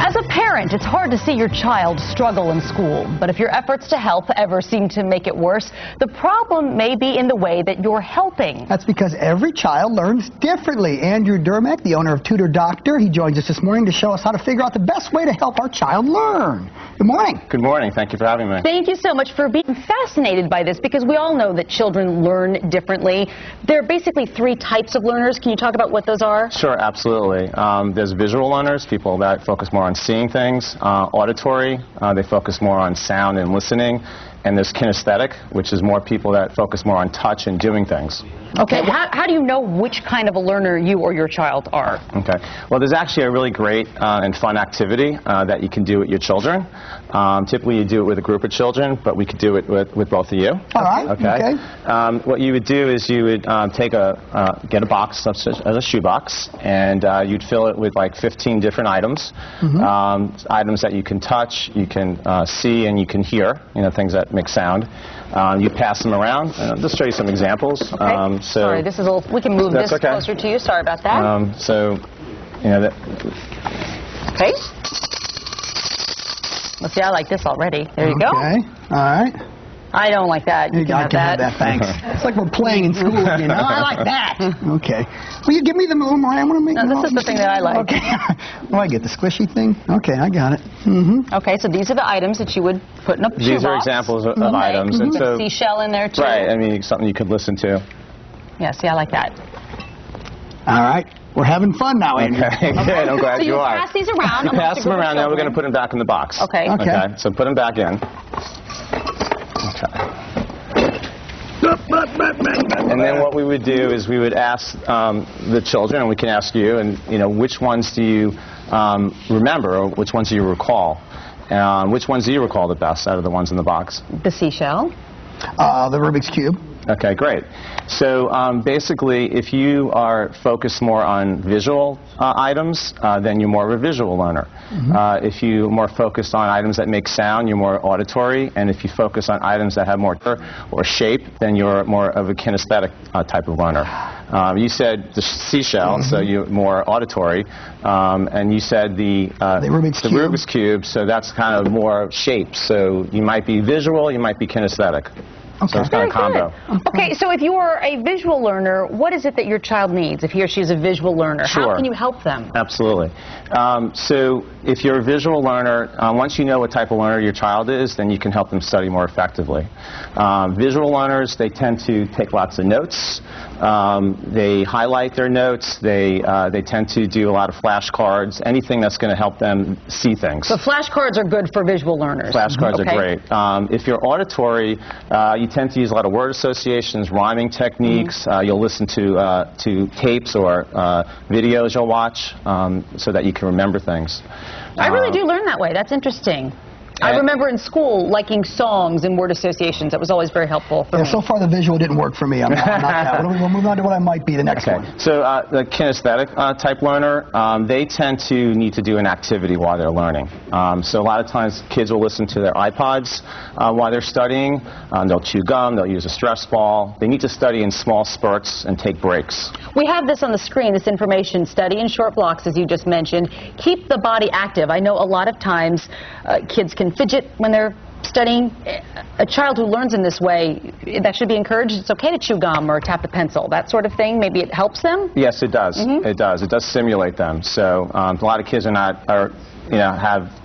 As a parent, it's hard to see your child struggle in school. But if your efforts to help ever seem to make it worse, the problem may be in the way that you're helping. That's because every child learns differently. Andrew Dermack, the owner of Tutor Doctor, he joins us this morning to show us how to figure out the best way to help our child learn. Good morning. Good morning. Thank you for having me. Thank you so much for being fascinated by this, because we all know that children learn differently. There are basically three types of learners. Can you talk about what those are? Sure, absolutely. There's visual learners, people that focus more on seeing things. Auditory, they focus more on sound and listening. And there's kinesthetic, which is more people that focus more on touch and doing things. Okay, how do you know which kind of a learner you or your child are? Okay, well, there's actually a really great and fun activity that you can do with your children. Typically you do it with a group of children, but we could do it with both of you. All right. Okay. What you would do is you would get a box such as a shoebox, and you'd fill it with like 15 different items. Items that you can touch, you can see, and you can hear, things that make sound. You pass them around. I'll just show you some examples. Okay. Sorry, this is a little, we can move this closer to you. Sorry about that. Okay. Let's see, I like this already. There you go. Okay. All right. I don't like that. You can have that. Thanks. It's like we're playing in school, I like that. Okay. Will you give me the little more? I want to make. No, this is the thing that I like. Okay. Oh, I get the squishy thing. Okay, I got it. Okay, so these are the items that you would put in a shoebox. These are examples of items, and so seashell in there too. Right. I mean, something you could listen to. Yeah. See, I like that. All right. We're having fun now, Andrew. Okay, good. I'm glad so you are. Pass these around. Pass them around. Now we're going to put them back in the box. Okay. Okay. So put them back in. Okay. And then what we would do is we would ask the children, and we can ask you, and which ones do you remember, or which ones do you recall? Which ones do you recall the best out of the ones in the box? The seashell. The Rubik's Cube. Okay, great. So basically, if you are focused more on visual items, then you're more of a visual learner. If you're more focused on items that make sound, you're more auditory. And if you focus on items that have more or shape, then you're more of a kinesthetic type of learner. You said the seashell, so you're more auditory. And you said the Rubik's Cube, so that's kind of more shape. So you might be visual, you might be kinesthetic. Okay. So it's kind of combo. Okay, so if you are a visual learner, what is it that your child needs if he or she is a visual learner? Sure. How can you help them? Absolutely. So if you're a visual learner, once you know what type of learner your child is, then you can help them study more effectively. Visual learners, they tend to take lots of notes. They highlight their notes. They tend to do a lot of flashcards, anything that's going to help them see things. So flashcards are good for visual learners? Flashcards are great. If you're auditory, you tend to use a lot of word associations, rhyming techniques. You'll listen to tapes or videos you'll watch so that you can remember things. I really do learn that way. That's interesting. I remember in school liking songs and word associations. That was always very helpful for me. So far the visual didn't work for me. I'm not that. We'll move on to what I might be the next one. So the kinesthetic type learner, they tend to need to do an activity while they're learning. So a lot of times kids will listen to their iPods while they're studying. They'll chew gum. They'll use a stress ball. They need to study in small spurts and take breaks. We have this on the screen, this information. Study in short blocks, as you just mentioned. Keep the body active. I know a lot of times kids can fidget when they're studying. A child who learns in this way, that should be encouraged. It's okay to chew gum or tap the pencil, that sort of thing. Maybe it helps them? Yes, it does. It does. It does stimulate them. So a lot of kids have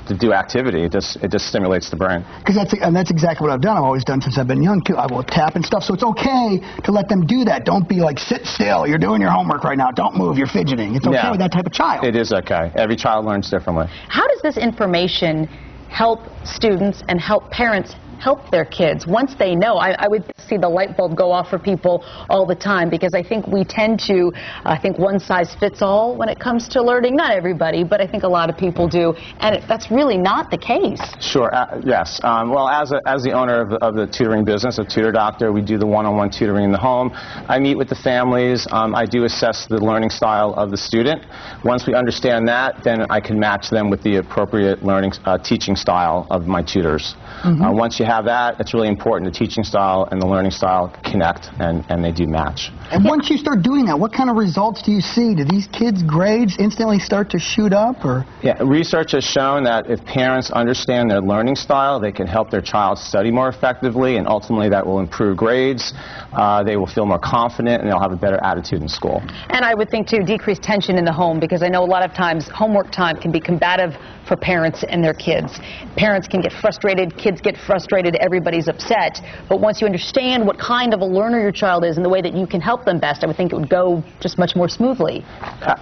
to do activity. It just stimulates the brain. And that's exactly what I've done. I've always done since I've been young too. I will tap and stuff. So it's okay to let them do that. Don't be like, sit still. You're doing your homework right now. Don't move. You're fidgeting. It's okay with that type of child. It is okay. Every child learns differently. How does this information help students and help parents help their kids once they know? I would see the light bulb go off for people all the time, because I think we tend to think one size fits all when it comes to learning. Not everybody, but I think a lot of people do, and that's really not the case. Sure, yes. Well, as the owner of the tutoring business, of Tutor Doctor, we do the one-on-one tutoring in the home. I meet with the families. I do assess the learning style of the student. Once we understand that, then I can match them with the appropriate teaching style of my tutors. Once you have that, it's really important, the teaching style and the learning learning style connect and they do match. And once you start doing that, what kind of results do you see? Do these kids' grades instantly start to shoot up? Or? Yeah, research has shown that if parents understand their learning style, they can help their child study more effectively, and ultimately that will improve grades. They will feel more confident, and they'll have a better attitude in school. And I would think, too, decrease tension in the home, because I know a lot of times homework time can be combative for parents and their kids. Parents can get frustrated, kids get frustrated, everybody's upset. But once you understand what kind of a learner your child is and the way that you can help them best, I would think it would go just much more smoothly.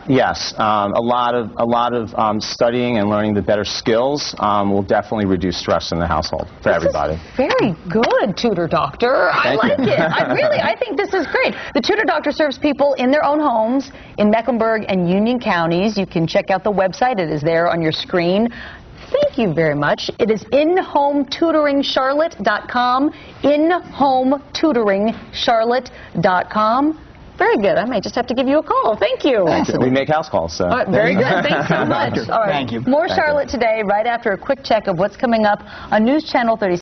Yes, a lot of studying and learning the better skills will definitely reduce stress in the household for everybody. Very good, Tutor Doctor. I like it. I think this is great. The Tutor Doctor serves people in their own homes in Mecklenburg and Union counties. You can check out the website. It is there on your screen. Thank you very much. It is inhometuringscharlotte.com. Inhometuringscharlotte.com. Very good. I may just have to give you a call. Thank you. We make house calls. So. Very good. Thanks so much. All right. Thank you. More Charlotte today, right after a quick check of what's coming up on News Channel 36.